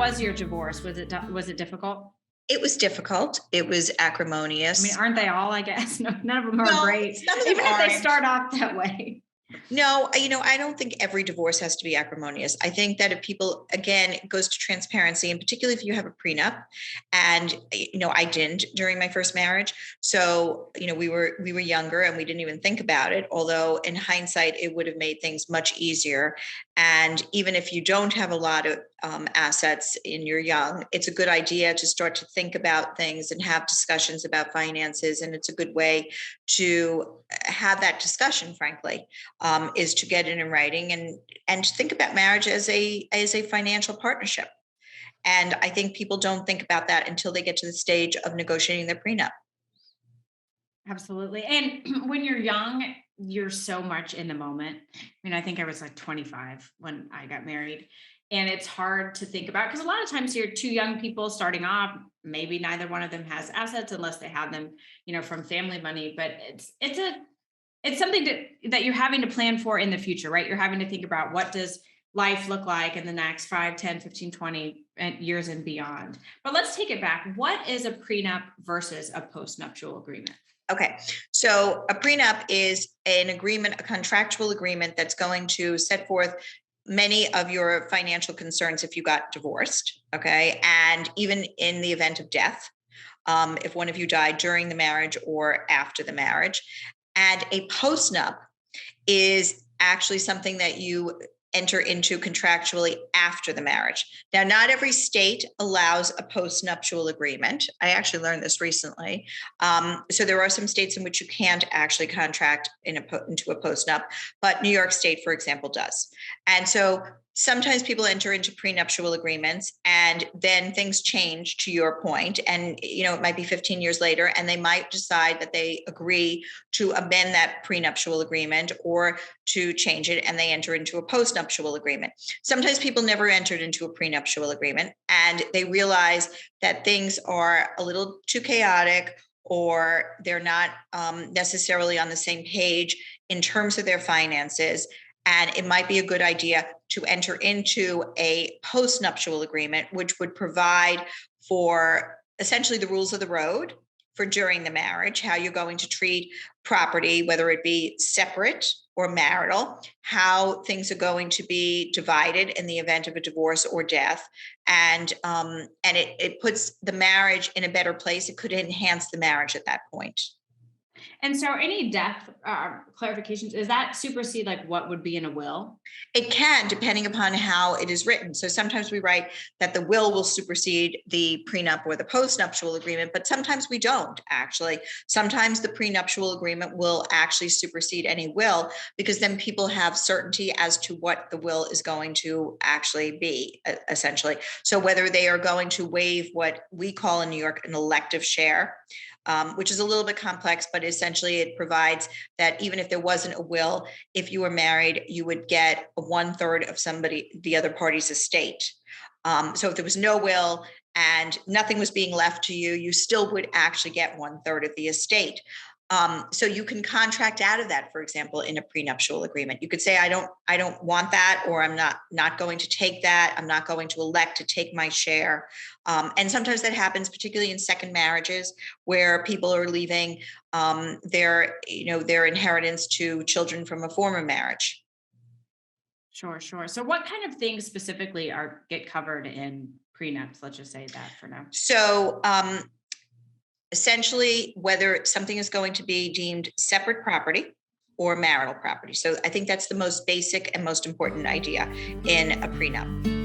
was your divorce? Was it difficult? It was difficult. It was acrimonious. I mean, aren't they all, I guess? No, none of them are No, great, none of them even if they aren't. start off that way. No, I don't think every divorce has to be acrimonious. I think that if people, again, it goes to transparency, and particularly if you have a prenup, and I didn't during my first marriage. So, we were younger and we didn't even think about it. Although in hindsight, it would have made things much easier. And even if you don't have a lot of assets and you're young, it's a good idea to start to think about things and have discussions about finances. And it's a good way to have that discussion, frankly, is to get it in writing and to think about marriage as a financial partnership. And I think people don't think about that until they get to the stage of negotiating their prenup. Absolutely. And when you're young, you're so much in the moment. I mean, I think I was like 25 when I got married. And it's hard to think about because a lot of times you're two young people starting off. Maybe neither one of them has assets unless they have them, from family money. But it's something that you're having to plan for in the future, right? You're having to think about what does life look like in the next 5, 10, 15, 20 years and beyond. But let's take it back. What is a prenup versus a postnuptial agreement? Okay, so a prenup is an agreement, a contractual agreement that's going to set forth many of your financial concerns if you got divorced, okay? And even in the event of death, if one of you died during the marriage or after the marriage. And a postnup is actually something that you enter into contractually after the marriage. Now, not every state allows a postnuptial agreement. I actually learned this recently. So there are some states in which you can't actually contract into a postnup, but New York State, for example, does. And so sometimes people enter into prenuptial agreements and then things change, to your point, and it might be 15 years later and they might decide that they agree to amend that prenuptial agreement or to change it, and they enter into a postnuptial agreement. Sometimes people never entered into a prenuptial agreement and they realize that things are a little too chaotic, or they're not necessarily on the same page in terms of their finances. And it might be a good idea to enter into a postnuptial agreement, which would provide for essentially the rules of the road for during the marriage, how you're going to treat property, whether it be separate or marital, how things are going to be divided in the event of a divorce or death. And it puts the marriage in a better place. It could enhance the marriage at that point. And so any death clarifications, does that supersede like what would be in a will? It can, depending upon how it is written. So sometimes we write that the will supersede the prenup or the postnuptial agreement, but sometimes we don't actually. Sometimes the prenuptial agreement will actually supersede any will, because then people have certainty as to what the will is going to actually be, essentially. So whether they are going to waive what we call in New York an elective share, which is a little bit complex, but essentially it provides that even if there wasn't a will, if you were married, you would get 1/3 of the other party's estate. So if there was no will and nothing was being left to you, you still would actually get 1/3 of the estate. So you can contract out of that, for example, in a prenuptial agreement. You could say, I don't want that, or I'm not going to take that. I'm not going to elect to take my share. And sometimes that happens, particularly in second marriages, where people are leaving their inheritance to children from a former marriage. Sure. So what kind of things specifically get covered in prenups? Let's just say that for now. So essentially, whether something is going to be deemed separate property or marital property. So I think that's the most basic and most important idea in a prenup.